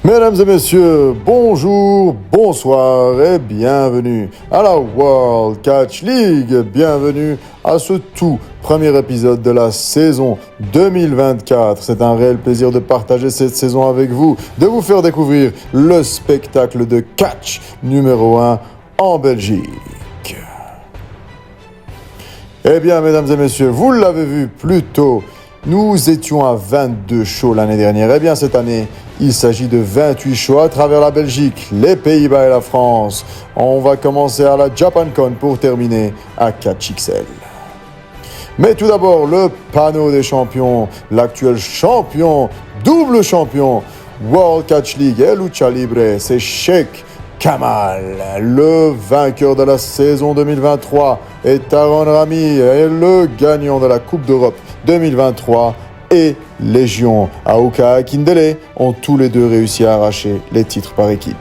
Mesdames et messieurs, bonjour, bonsoir et bienvenue à la World Catch League. Bienvenue à ce tout premier épisode de la saison 2024. C'est un réel plaisir de partager cette saison avec vous, de vous faire découvrir le spectacle de catch numéro 1 en Belgique. Eh bien, mesdames et messieurs, vous l'avez vu plus tôt, nous étions à 22 shows l'année dernière. Eh bien, cette année, il s'agit de 28 shows à travers la Belgique, les Pays-Bas et la France. On va commencer à la JapanCon pour terminer à 4XL. Mais tout d'abord, le panneau des champions, l'actuel champion, double champion, World Catch League et Lucha Libre, c'est Sheikh Kamal. Le vainqueur de la saison 2023 est Aaron Rami et le gagnant de la Coupe d'Europe 2023 et Légion Aouka Akindele ont tous les deux réussi à arracher les titres par équipe.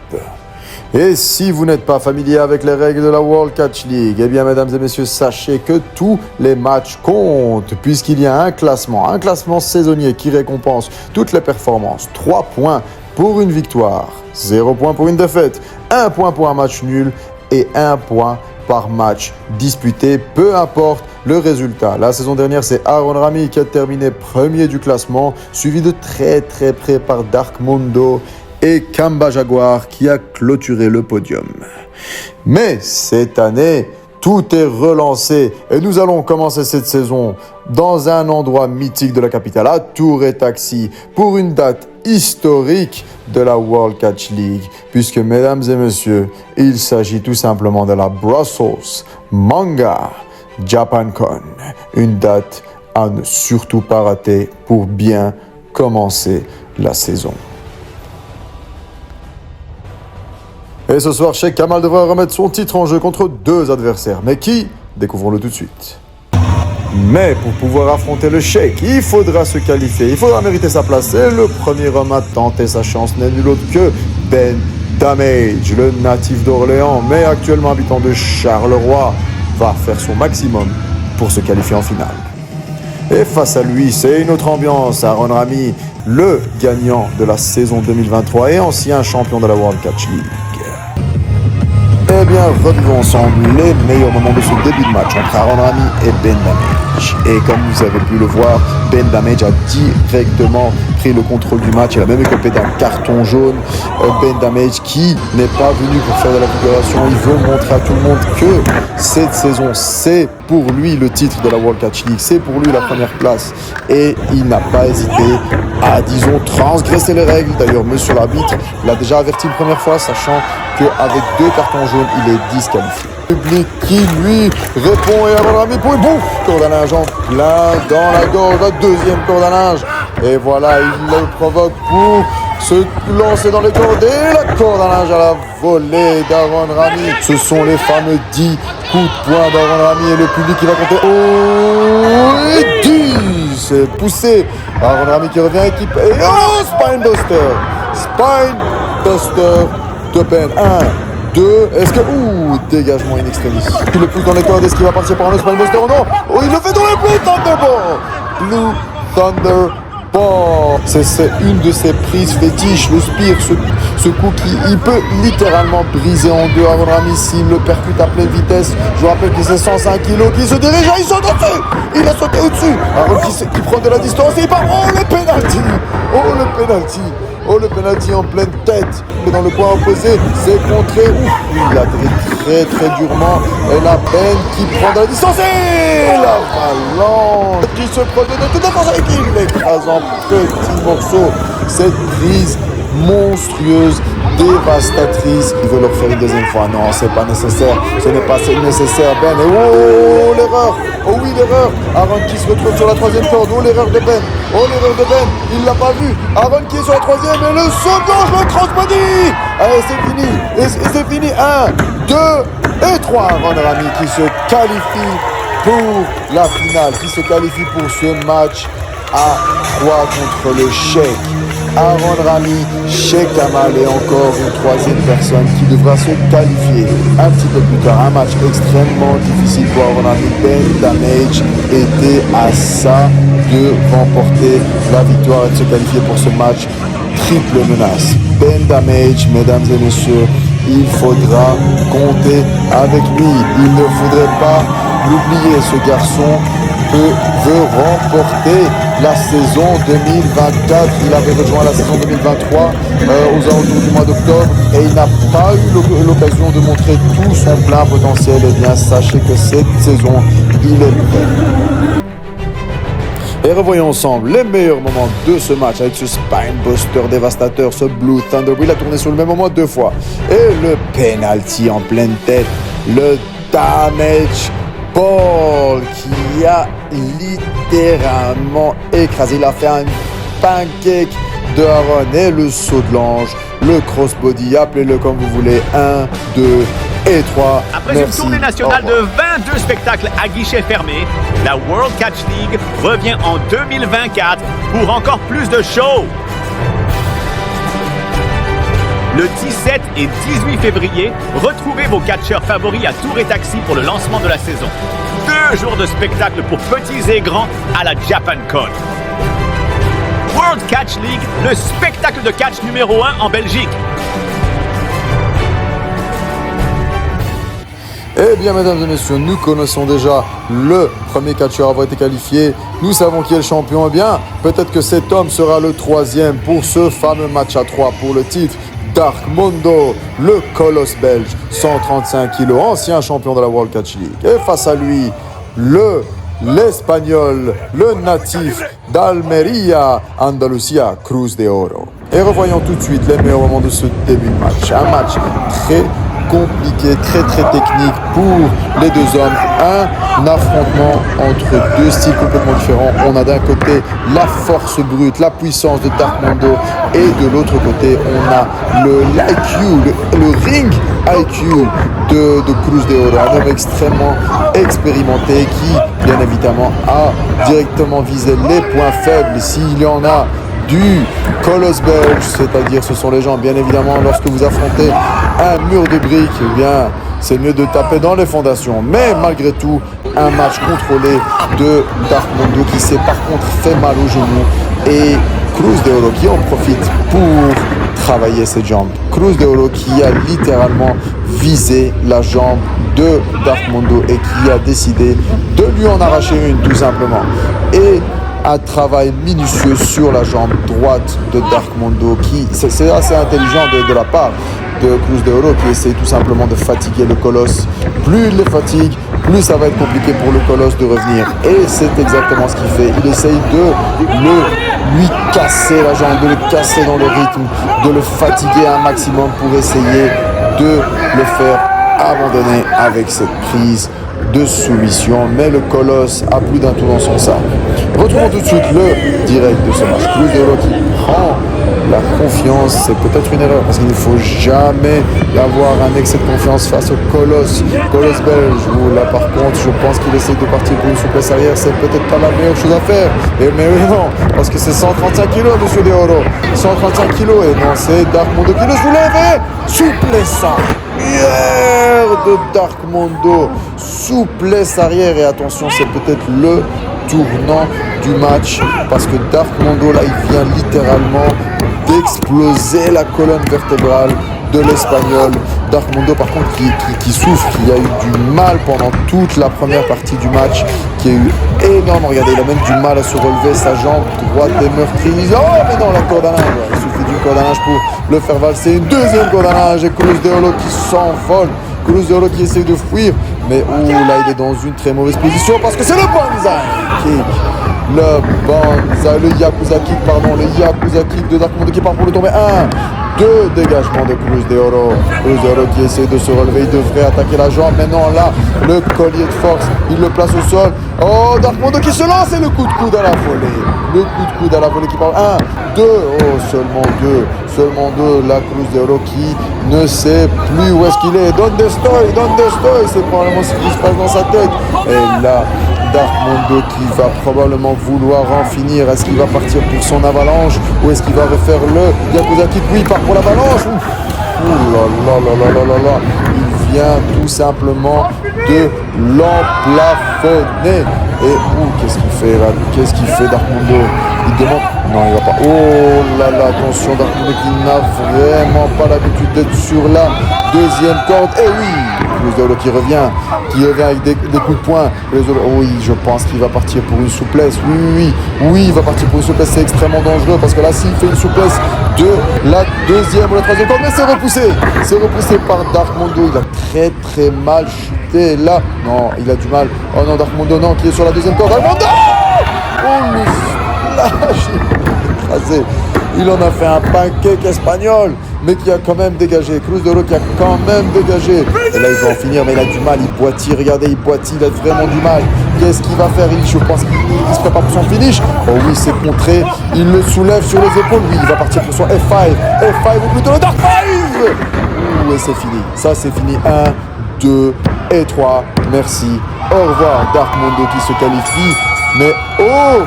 Et si vous n'êtes pas familier avec les règles de la World Catch League, eh bien mesdames et messieurs, sachez que tous les matchs comptent puisqu'il y a un classement saisonnier qui récompense toutes les performances. 3 points pour une victoire, 0 points pour une défaite, 1 point pour un match nul et 1 point par match disputé, peu importe le résultat. La saison dernière, c'est Aaron Rami qui a terminé premier du classement, suivi de très près par Dark Mondo et Kamba Jaguar qui a clôturé le podium. Mais cette année, tout est relancé et nous allons commencer cette saison dans un endroit mythique de la capitale, à Tour et Taxi, pour une date historique de la World Catch League, puisque mesdames et messieurs, il s'agit tout simplement de la Brussels Manga JapanCon, une date à ne surtout pas rater pour bien commencer la saison. Et ce soir, Sheikh Kamal devra remettre son titre en jeu contre 2 adversaires. Mais qui? Découvrons-le tout de suite. Mais pour pouvoir affronter le Sheikh, il faudra se qualifier, il faudra mériter sa place. Et le premier homme à tenter sa chance n'est nul autre que Ben Damage, le natif d'Orléans, mais actuellement habitant de Charleroi, va faire son maximum pour se qualifier en finale. Et face à lui, c'est une autre ambiance. Aaron Rami, le gagnant de la saison 2023 et ancien champion de la World Catch League. Eh bien, revivons ensemble les meilleurs moments de ce début de match entre Aaron Rami et Ben Damage. Et comme vous avez pu le voir, Ben Damage a directement pris le contrôle du match. Il a même écopé d'un carton jaune. Ben Damage qui n'est pas venu pour faire de la figuration. Il veut montrer à tout le monde que cette saison, c'est pour lui le titre de la World Catch League. C'est pour lui la première place. Et il n'a pas hésité à, disons, transgresser les règles. D'ailleurs, monsieur l'arbitre l'a déjà averti une première fois, sachant qu'avec 2 cartons jaunes, il est disqualifié. Le public qui lui répond et Aaron Rami pour une bouffe, corde à linge en plein dans la gorge, la deuxième corde à linge. Et voilà, il le provoque pour se lancer dans les cordes et la corde à linge à la volée d'Aaron Rami. Ce sont les fameux 10 coups de poing d'Aaron Rami et le public qui va compter. Oh, et 10, c'est poussé. Aaron Rami qui revient équipé. Et oh, Spinebuster. Spinebuster de Ben. 1, 2, est-ce que... Ouh, dégagement in extremis. Il le pousse dans les cordes, est-ce qu'il va partir pour un autre Spinebuster ou non? Oh, il le fait dans le Blue Thunderball. Blue Thunderball. C'est une de ses prises fétiches, le Spear, ce coup qui il peut littéralement briser en deux Aaron Rami s'il le percute à pleine vitesse. Je vous rappelle que c'est 105 kg qui se dirige, il saute au-dessus. Il a sauté au-dessus. Aaron qui prend de la distance et il part. Oh, le penalty. Oh, le penalty. Oh, le penalty en pleine tête. Mais dans le coin opposé, c'est contré. Ouf, il a très durement. Et la peine qui prend de la distance. Et l'avalanche qui se produit de toute force et qui l'écrase en petits morceaux. Cette prise monstrueuse, dévastatrice. Il veut leur faire une deuxième fois. Non, c'est pas nécessaire. Ce n'est pas nécessaire, Ben. Et oh, l'erreur. Oh oui, l'erreur. Aaron qui se retrouve sur la 3e corde. Oh, l'erreur de Ben. Oh, l'erreur de Ben. Il l'a pas vu. Aaron qui est sur la 3e. Et le saut gauche, le crossbody. Allez, c'est fini. Et c'est fini. 1, 2 et 3. Aaron Rami qui se qualifie pour la finale. Qui se qualifie pour ce match à 3 contre le Sheikh. Aaron Rami, Sheikh Kamal et encore une 3e personne qui devra se qualifier un petit peu plus tard. Un match extrêmement difficile pour Aaron Rami. Ben Damage était à ça de remporter la victoire et de se qualifier pour ce match triple menace. Ben Damage, mesdames et messieurs, il faudra compter avec lui. Il ne faudrait pas l'oublier, ce garçon veut remporter la saison 2024. Il avait rejoint la saison 2023 aux alentours du mois d'octobre et il n'a pas eu l'occasion de montrer tout son plein potentiel. Eh bien, sachez que cette saison, il est prêt. Et revoyons ensemble les meilleurs moments de ce match avec ce spinebuster dévastateur, ce Blue Thunder. Il a tourné sur le même moment 2 fois. Et le penalty en pleine tête, le damage ball qui a littéralement écrasé. Il a fait un pancake de Aaron et le saut de l'ange, le crossbody, appelez-le comme vous voulez, 1, 2 et 3. Après une tournée nationale de 22 spectacles à guichet fermé, la World Catch League revient en 2024 pour encore plus de shows. Le 17 et 18 février, retrouvez vos catcheurs favoris à Tour et Taxi pour le lancement de la saison. 2 jours de spectacle pour petits et grands à la JapanCon. World Catch League, le spectacle de catch numéro 1 en Belgique. Eh bien, mesdames et messieurs, nous connaissons déjà le premier catcheur à avoir été qualifié. Nous savons qui est le champion. Eh bien, peut-être que cet homme sera le 3e pour ce fameux match à 3 pour le titre. Darkmondo, le colosse belge, 135 kg, ancien champion de la World Catch League. Et face à lui, l'Espagnol, le natif d'Almeria, Andalusia, Cruz de Oro. Et revoyons tout de suite les meilleurs moments de ce début de match. Un match très compliqué, très technique pour les deux hommes. Un affrontement entre 2 styles complètement différents. On a d'un côté la force brute, la puissance de Darkmondo et de l'autre côté on a le ring IQ de Cruz de Oro, un homme extrêmement expérimenté qui bien évidemment a directement visé les points faibles s'il y en a du colosse belge, c'est-à-dire ce sont les gens bien évidemment lorsque vous affrontez un mur de briques, eh bien c'est mieux de taper dans les fondations, mais malgré tout un match contrôlé de Darkmondo qui s'est par contre fait mal au genou et Cruz de Oro qui en profite pour travailler ses jambes. Cruz de Oro qui a littéralement visé la jambe de Darkmondo et qui a décidé de lui en arracher une tout simplement. Et un travail minutieux sur la jambe droite de Darkmondo qui c'est assez intelligent de la part de Cruz de Oro qui essaie tout simplement de fatiguer le colosse. Plus il le fatigue, plus ça va être compliqué pour le colosse de revenir. Et c'est exactement ce qu'il fait. Il essaye de lui casser la jambe, de le casser dans le rythme, de le fatiguer un maximum pour essayer de le faire abandonner avec cette prise de soumission, mais le colosse a plus d'un tour dans son sac. Retrouvons tout de suite le direct de ce match. Cruz de Oro qui prend la confiance, c'est peut-être une erreur parce qu'il ne faut jamais avoir un excès de confiance face au colosse belge. Où là par contre, je pense qu'il essaie de partir pour une souplesse arrière, c'est peut-être pas la meilleure chose à faire. Mais oui non, parce que c'est 135 kg, monsieur de Oro. 135 kg et non, c'est Darkmondo qui le soulève. Souplesse arrière de Darkmondo, souplesse arrière et attention, c'est peut-être le tournant du match parce que Darkmondo là il vient littéralement d'exploser la colonne vertébrale de l'Espagnol. Darkmondo par contre qui souffre, qui a eu du mal pendant toute la première partie du match, qui a eu énorme, regardez, il a même du mal à se relever, sa jambe droite est meurtrie. Oh mais non, la corde à linge, il suffit d'une corde à linge pour le faire valser, une deuxième corde à linge et Cruz de Oro qui s'envole. Cruz de Oro qui essaie de fuir, mais là il est dans une très mauvaise position parce que c'est le banzai kick. Le banzai, le Yakuza kick de Darkmondo qui part pour le tomber. 1, 2 dégagements de Cruz de Oro. Cruz de Oro qui essaie de se relever, il devrait attaquer la jambe. Maintenant là, le collier de force, il le place au sol. Oh, Darkmondo qui se lance et le coup de coude à la volée. Le coup de coude à la volée qui parle. 1, 2, oh seulement 2. Seulement 2, la Cruz de Oro qui ne sait plus où est-ce qu'il est. Donde estoy, c'est probablement ce qui se passe dans sa tête. Et là, Darkmondo qui va probablement vouloir en finir. Est-ce qu'il va partir pour son avalanche ou est-ce qu'il va refaire le Yakuza kick? Oui, il part pour l'avalanche. Ouh là. Il vient tout simplement de l'emplafonner. Et qu'est-ce qu'il fait là? Qu'est-ce qu'il fait Darkmondo? Il demande. Non, il va pas. Oh là là, attention, Darkmundo qui n'a vraiment pas l'habitude d'être sur la deuxième corde. Et oui, Cruz de Oro qui revient avec des coups de poing. Oui, je pense qu'il va partir pour une souplesse. Oui, il va partir pour une souplesse. C'est extrêmement dangereux parce que là, s'il fait une souplesse de la deuxième ou la troisième corde, mais c'est repoussé par Darkmundo. Il a très très mal chuté là. Non, il a du mal. Oh non, Darkmundo, non, qui est sur la deuxième corde. Darkmundo! Oh, le splash! Écrasé. Il en a fait un pancake espagnol, mais qui a quand même dégagé. Cruz de Oro qui a quand même dégagé. Et là, il va en finir, mais il a du mal. Il boitille, regardez, il a vraiment du mal. Qu'est-ce qu'il va faire? Je pense qu'il se prépare pour son finish. Oh oui, c'est contré. Il le soulève sur les épaules. Oui, il va partir pour son F5. F5 ou plutôt le Dark 5. Ouh, et c'est fini. Ça, c'est fini. 1, 2 et 3. Merci. Au revoir, Darkmundo qui se qualifie. Mais oh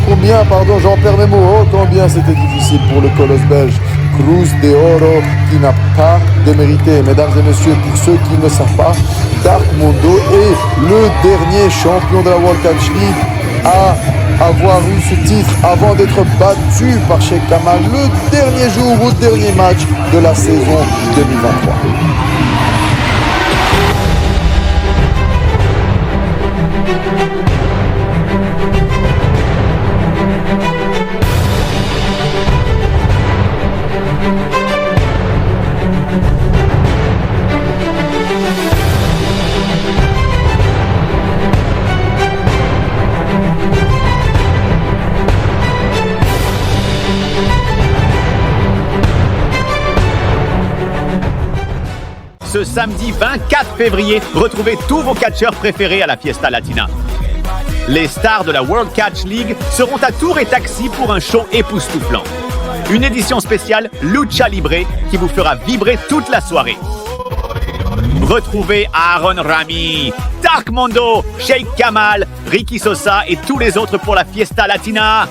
combien, pardon, j'en perds mes mots, oh combien c'était difficile pour le colosse belge. Cruz de Oro qui n'a pas démérité. Mesdames et messieurs, pour ceux qui ne savent pas, Darkmundo est le dernier champion de la World Catch League à avoir eu ce titre avant d'être battu par Sheikh Kamal le dernier jour ou dernier match de la saison 2023. Ce samedi 24 février, retrouvez tous vos catcheurs préférés à la Fiesta Latina. Les stars de la World Catch League seront à Tour et Taxi pour un show époustouflant. Une édition spéciale Lucha Libre qui vous fera vibrer toute la soirée. Retrouvez Aaron Rami, Darkmundo, Sheikh Kamal, Ricky Sosa et tous les autres pour la Fiesta Latina.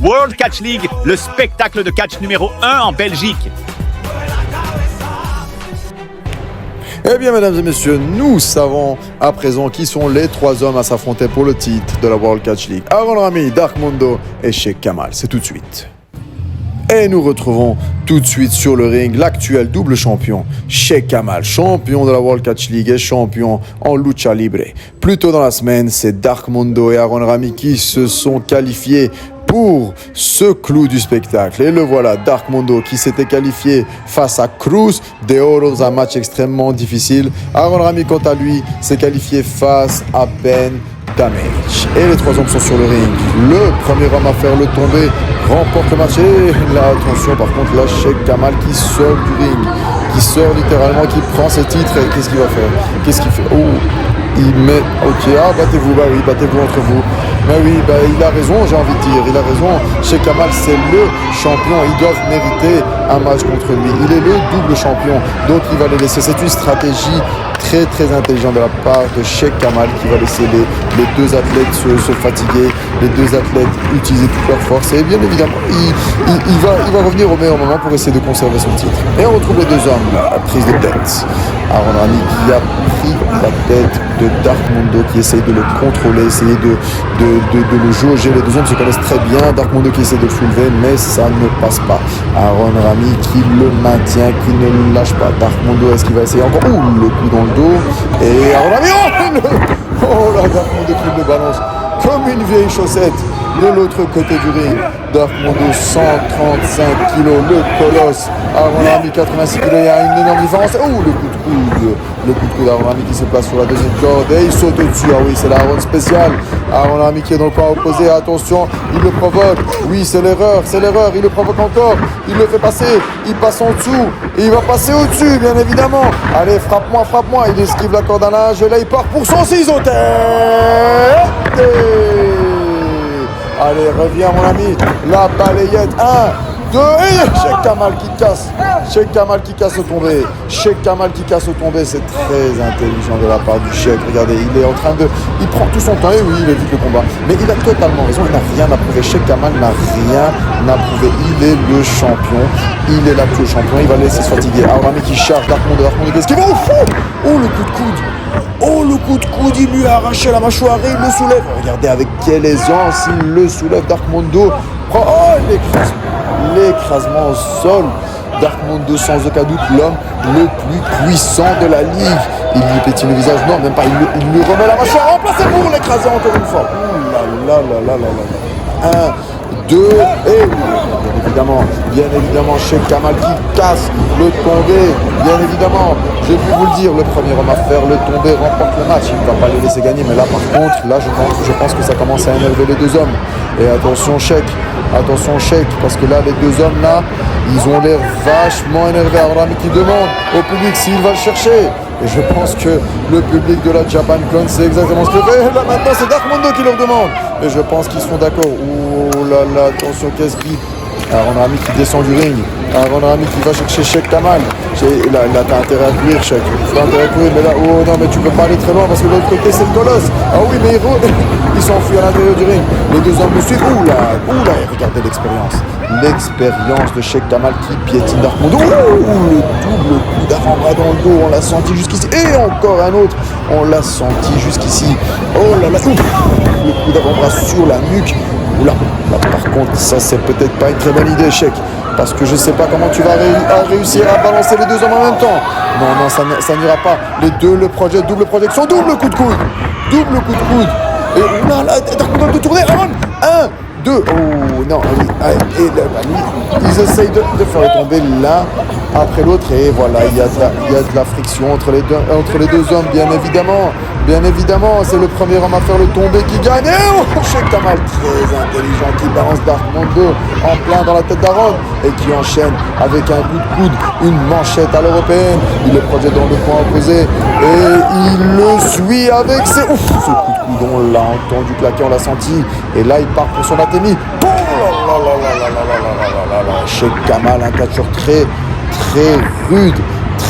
World Catch League, le spectacle de catch numéro 1 en Belgique. Eh bien, mesdames et messieurs, nous savons à présent qui sont les 3 hommes à s'affronter pour le titre de la World Catch League. Aaron Rami, Darkmundo et Sheikh Kamal. C'est tout de suite. Et nous retrouvons tout de suite sur le ring l'actuel double champion, Sheikh Kamal, champion de la World Catch League et champion en Lucha Libre. Plus tôt dans la semaine, c'est Darkmundo et Aaron Rami qui se sont qualifiés pour ce clou du spectacle. Et le voilà, Darkmundo qui s'était qualifié face à Cruz de Oro dans un match extrêmement difficile. Aaron Rami, quant à lui, s'est qualifié face à Ben Damage. Et les 3 hommes sont sur le ring. Le premier homme à faire le tomber remporte le match. Et là, attention, par contre, là, Sheikh Kamal qui sort du ring, qui sort littéralement, qui prend ses titres. Et qu'est-ce qu'il va faire? Qu'est-ce qu'il fait? Oh, il met... Ok, battez-vous, bah oui, battez-vous entre vous. Mais oui, il a raison, j'ai envie de dire. Il a raison. Sheikh Kamal, c'est le champion. Ils doivent mériter un match contre lui. Il est le double champion. Donc, il va les laisser. C'est une stratégie très, très intelligente de la part de Sheikh Kamal qui va laisser les 2 athlètes se fatiguer. Les 2 athlètes utiliser toute leur force. Et bien évidemment, il va revenir au meilleur moment pour essayer de conserver son titre. Et on retrouve les 2 hommes à prise de tête. Aaron Rami qui a pris la tête de Darkmundo, qui essaye de le contrôler, essayer de le jauger. Les 2 hommes se connaissent très bien. Darkmundo qui essaie de le soulever, mais ça ne passe pas. Aaron Rami qui le maintient, qui ne le lâche pas. Darkmundo, est-ce qu'il va essayer encore? Ouh, le coup dans le dos. Et Aaron Rami, oh là, Darkmundo qui le balance comme une vieille chaussette de l'autre côté du ring. Darkmundo 135 kg, le colosse. Aaron Rami 86 kg, il y a une énorme différence. Oh, le coup de coude d'Aaron Rami qui se place sur la deuxième corde et il saute au-dessus. Ah oui, c'est l'Aaron spécial. Aaron Rami qui est dans le coin opposé. Attention, il le provoque. Oui, c'est l'erreur. Il le provoque encore. Il le fait passer. Il passe en dessous. Et il va passer au-dessus, bien évidemment. Allez, frappe-moi. Il esquive la corde à linge. Et là, il part pour son ciseau tête. Allez, reviens mon ami. La balayette. 1, 2, et Sheikh Kamal qui casse. Sheikh Kamal qui casse au tombé. C'est très intelligent de la part du Sheikh. Regardez, il est en train de... Il prend tout son temps. Et oui, il évite le combat. Mais il a totalement raison. Il n'a rien à prouver. Sheikh Kamal n'a rien à prouver. Il est le champion. Il est l'actuel champion. Il va laisser se fatiguer. Aaron Rami qui charge Darkmundo. Qu'est-ce qu'il va au fond? Oh, le coup de coude. Oh, le coup de coude, il lui a arraché la mâchoire et il le soulève. Regardez avec quelle aisance il le soulève. Darkmondo prend l'écrasement au sol. Darkmondo, sans aucun doute, l'homme le plus puissant de la ligue. Il lui pétine le visage, non, même pas, il lui remet la mâchoire en place pour l'écraser encore une fois. Ouh là là là là là là. 1, 2, et bien évidemment, Cheikh Kamal qui casse le tombé. Bien évidemment, j'ai pu vous le dire, le premier homme à faire le tombé remporte le match. Il ne va pas les laisser gagner, mais là par contre, là je pense que ça commence à énerver les deux hommes. Et attention Cheikh, parce que là les deux hommes là, ils ont l'air vachement énervés. Alors Rami qui demande au public s'il va le chercher. Et je pense que le public de la Japan Con sait exactement ce qu'il fait. Et là maintenant c'est Darkmondo qui leur demande. Et je pense qu'ils seront d'accord. Oh là là, attention, qu'est-ce qu'il... Aaron Rami qui descend du ring. Aaron Rami qui va chercher Cheikh Kamal. Là t'as intérêt à courir, Cheikh. T'as intérêt à courir, mais là, oh non, mais tu peux pas aller très loin parce que de l'autre côté c'est le colosse. Ah oui, mais ils s'enfuient à l'intérieur du ring. Les deux hommes le suivent. Ouh là, regardez l'expérience. L'expérience de Cheikh Kamal qui piétine Darkmondo. Ouh, le double coup d'avant-bras dans le dos. On l'a senti jusqu'ici. Et encore un autre. On l'a senti jusqu'ici. Oh là là. Ouh, le coup d'avant-bras sur la nuque. Oula, là par contre, ça c'est peut-être pas une très bonne idée, Cheikh, parce que je sais pas comment tu vas réussir à balancer les deux hommes en même temps. Non, ça n'ira pas. Les deux, double projection, double coup de coude. Et là, Darkmondo de tourner, 1, 2, oh non, et là, ils essayent de faire le tomber l'un après l'autre, et voilà, il y a de la friction entre les deux hommes, bien évidemment, c'est le premier homme à faire le tomber qui gagne. Et oh, Cheikh Kamal, très intelligent, qui balance Darkmondo en plein dans la tête d'Aaron et qui enchaîne avec un coup de coude, une manchette à l'européenne. Il le projette dans le coin opposé et il le suit avec ses... Ouf, ce coup de coude, on l'a entendu claquer, on l'a senti. Et là, il part pour son atémie. Cheikh Kamal, un catcheur très rude,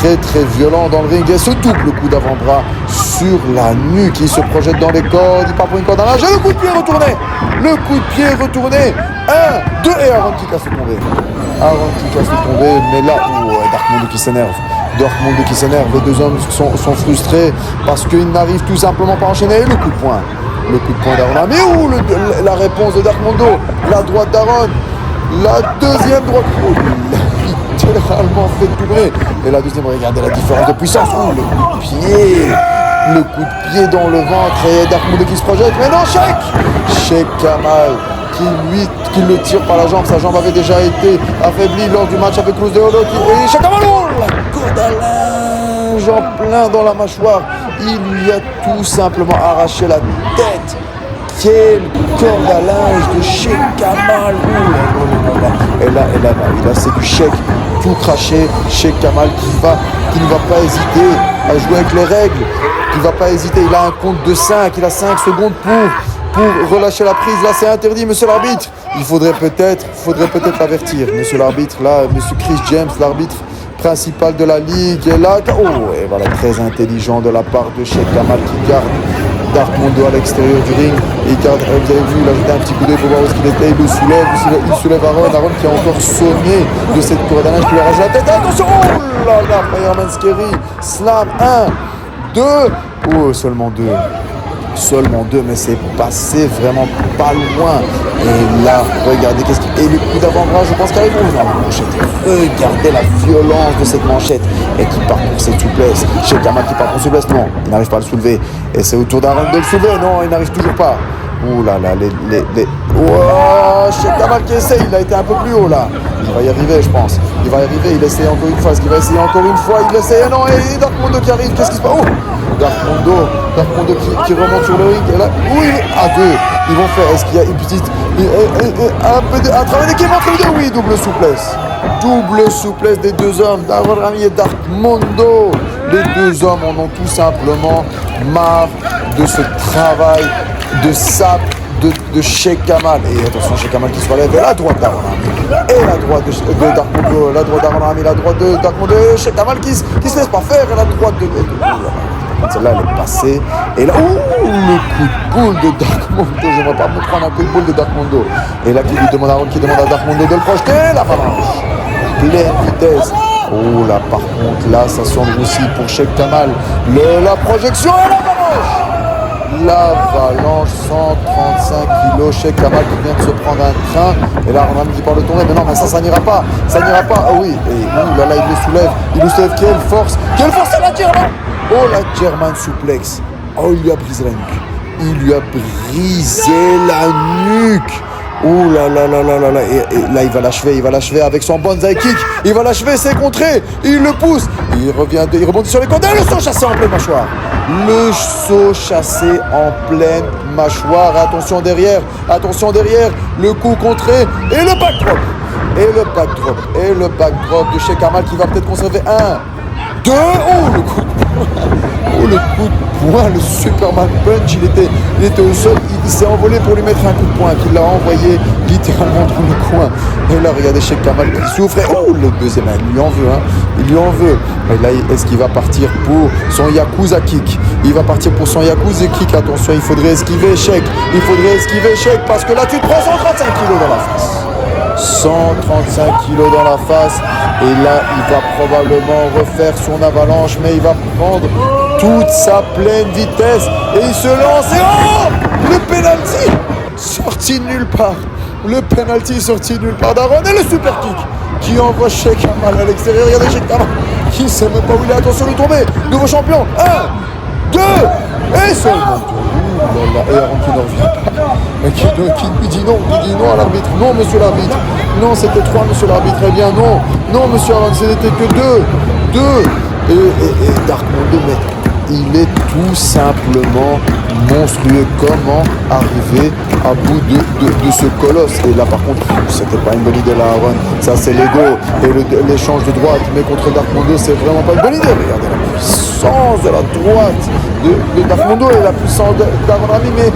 très violent dans le ring, et ce double coup d'avant-bras sur la nuque, il se projette dans les cordes, il part pour une corde à linge, et le coup de pied retourné, 1, 2, et Aaron qui casse le tombé, mais là, Darkmondo qui s'énerve, les deux hommes sont frustrés parce qu'ils n'arrivent tout simplement pas à enchaîner, et le coup de poing d'Aaron, mais où la réponse de Darkmondo, la droite d'Aaron, la deuxième droite, littéralement fait tourner. Et la deuxième, regardez la différence de puissance. Oh, le coup de pied dans le ventre et Darkmondo qui se projette. Mais non, Cheikh Kamal qui le tire par la jambe. Sa jambe avait déjà été affaiblie lors du match avec Cruz de Olo. Et Cheikh Kamal, oh, la corde à linge en plein dans la mâchoire. Il lui a tout simplement arraché la tête. Quelle corde à linge de Cheikh Kamal. Et là, c'est du Cheikh tout craché. Cheikh Kamal qui ne va pas hésiter à jouer avec les règles, qui ne va pas hésiter. Il a un compte de 5, il a 5 secondes pour relâcher la prise. Là, c'est interdit, monsieur l'arbitre. Il faudrait peut-être l'avertir, monsieur l'arbitre. Là, monsieur Chris James, l'arbitre principal de la ligue. Et là, et voilà, très intelligent de la part de Cheikh Kamal qui garde Darkmondo à l'extérieur du ring. Et vous avez vu, il a jeté un petit coup d'œil pour voir où est-ce qu'il était. Il soulève Aaron qui a encore sonné de cette corde à linge qui lui arrache la tête. Attention, oh là là, Fireman Scary, slam, 1, 2, oh, seulement deux, mais c'est passé vraiment pas loin. Et là, regardez et le coup d'avant-bras, je pense qu'arrive la manchette. Regardez la violence de cette manchette et qui part pour cette souplesse. Cheikh Kamal qui part pour souplesse, non, il n'arrive pas à le soulever. Et c'est au tour d'Aaron de le soulever, non, il n'arrive toujours pas. Ouh là là, Cheikh Kamal qui essaye, il a été un peu plus haut là. Il va y arriver, je pense. Il essaye encore une fois. Est-ce qu'il va essayer encore une fois? Il essaye, non, et Darkmondo qui arrive, qu'est-ce qui se passe? Darkmondo qui remonte sur le ring. Et là, oui, à deux. Ils vont faire. Est-ce qu'il y a une petite. Un travail d'équipe entre les deux? Oui, double souplesse des deux hommes, Aaron Rami et Darkmondo. Les deux hommes en ont tout simplement marre de ce travail de sape de Cheikh Kamal. Et attention, Cheikh Kamal qui se relève. Et la droite d'Aaron Rami. Et la droite de Darkmondo. La droite d'Aaron Rami, la droite de Darkmondo. Et Cheikh Kamal qui se laisse pas faire. Et la droite de celle-là, elle est passée. Et là, le coup de boule de Darkmondo. J'aimerais pas me prendre un coup de boule de Darkmondo. Et là, qui demande à Darkmondo de le projeter. L'avalanche. Pleine vitesse. Oh là, par contre, là, ça sent le roussi pour Cheikh Kamal. La projection et l'avalanche. L'avalanche, 135 kilos. Cheikh Kamal qui vient de se prendre un train. Et là, on a qui parle de tomber. Mais non, mais ça n'ira pas. Ça n'ira pas. Ah oui. Et là, il le soulève. Il le soulève. Quelle force. Quelle force, c'est la German. Oh, la German suplex. Oh, il lui a brisé la nuque. Il lui a brisé la nuque. Ouh là là là là là là. Et là il va l'achever avec son banzai kick. Il va l'achever, c'est contré. Il le pousse. Il rebondit sur les côtés. Le saut chassé en pleine mâchoire. Le saut chassé en pleine mâchoire. Attention derrière. Le coup contré. Et le backdrop de Cheikh Kamal qui va peut-être conserver 1, 2. Oh le coup de poing, le Superman Punch, il était au sol, il s'est envolé pour lui mettre un coup de poing, qu'il l'a envoyé littéralement dans le coin. Et là, regardez Cheikh Kamal qui souffre. Et oh, le deuxième, il lui en veut. Et là, est-ce qu'il va partir pour son Yakuza kick? Il va partir pour son Yakuza kick. Attention, il faudrait esquiver Cheikh. Parce que là, tu te prends 135 kilos dans la face. 135 kilos dans la face. Et là, il va probablement refaire son avalanche, mais il va prendre toute sa pleine vitesse. Et il se lance. Et oh, le penalty sorti de nulle part. D'Aaron et le super kick qui envoie Cheikh Kamal à l'extérieur. Regardez Cheikh Kamal qui ne sait même pas où il est. Attention, le tombé. Nouveau champion. 1, 2 et seulement 2. Et Aaron qui ne revient pas. Et qui lui dit non à l'arbitre. Non, monsieur l'arbitre. Non, c'était 3, monsieur l'arbitre. Eh bien, non, monsieur Aaron, ce n'était que 2. Et Dark Mondo, mais il est tout simplement monstrueux. Comment arriver à bout de ce colosse? Et là, par contre, c'était pas une bonne idée là, Aaron. Ça, c'est l'ego et l'échange de droite. Mais contre Dark Mondo, c'est vraiment pas une bonne idée. Regardez la puissance de la droite de Dark Mondo et la puissance d'Aaron Rami. Mais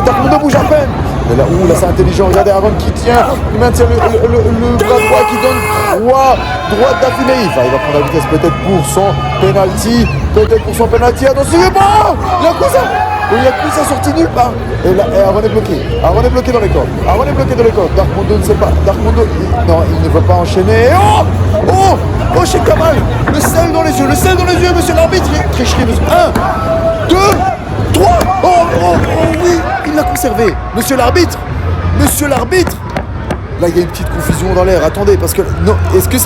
Dark Mondo bouge à peine. Mais là, c'est intelligent. Regardez Aaron qui tient, il maintient le bras droit qui donne droite d'affilée. Il va prendre la vitesse peut-être pour son penalty. Attention, il est bon. Yakuza sorti nulle part. Et là, Aaron est bloqué dans les cordes. Dark Mondo ne sait pas. Non, il ne veut pas enchaîner. Oh, Cheikh Kamal. Le sel dans les yeux, monsieur l'arbitre. Tricherie, monsieur. 1, 2, 3. Oh, oui, il l'a conservé. Monsieur l'arbitre. Là, il y a une petite confusion dans l'air. Attendez, parce que... Non, est-ce que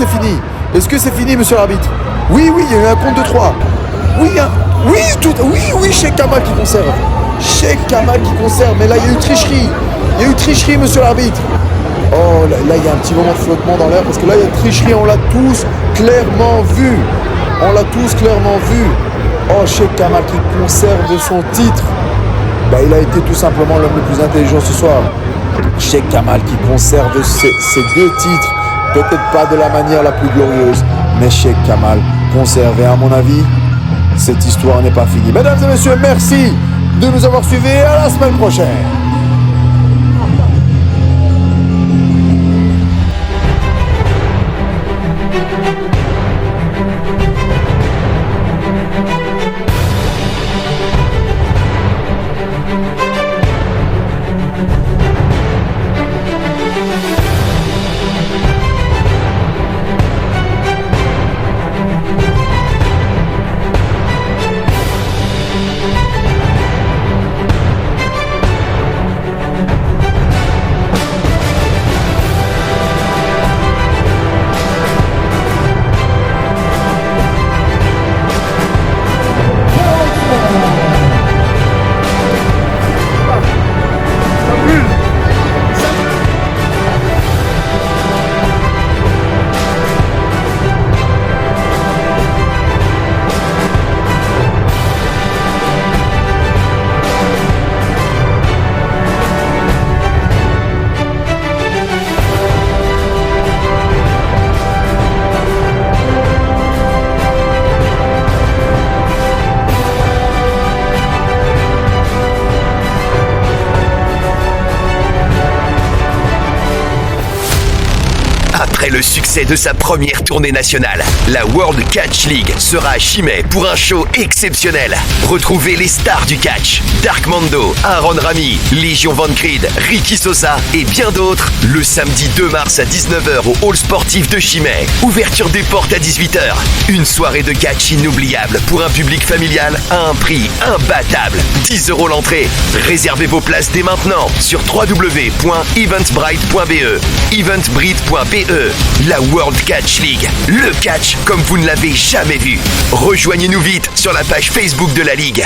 c'est fini, monsieur l'arbitre? Oui, il y a eu un compte de 3. Oui, Cheikh Kamal qui conserve. Mais là, il y a eu tricherie. Monsieur l'arbitre. Oh, là, il y a un petit moment de flottement dans l'air, parce que là, il y a tricherie. On l'a tous clairement vu. Oh, Cheikh Kamal qui conserve son titre. Il a été tout simplement l'homme le plus intelligent ce soir. Cheikh Kamal qui conserve ses 2 titres. Peut-être pas de la manière la plus glorieuse, mais Cheikh Kamal conserve. Et à mon avis, cette histoire n'est pas finie. Mesdames et messieurs, merci de nous avoir suivis. À la semaine prochaine. Après le succès de sa première tournée nationale, la World Catch League sera à Chimay pour un show exceptionnel. Retrouvez les stars du catch, Dark Mando, Aaron Rami, Légion Van Creed, Ricky Sosa et bien d'autres le samedi 2 mars à 19h au hall sportif de Chimay. Ouverture des portes à 18h. Une soirée de catch inoubliable pour un public familial à un prix imbattable. 10 € l'entrée. Réservez vos places dès maintenant sur www.eventbrite.be, eventbrite.be. La World Catch League, le catch comme vous ne l'avez jamais vu. Rejoignez-nous vite sur la page Facebook de la Ligue.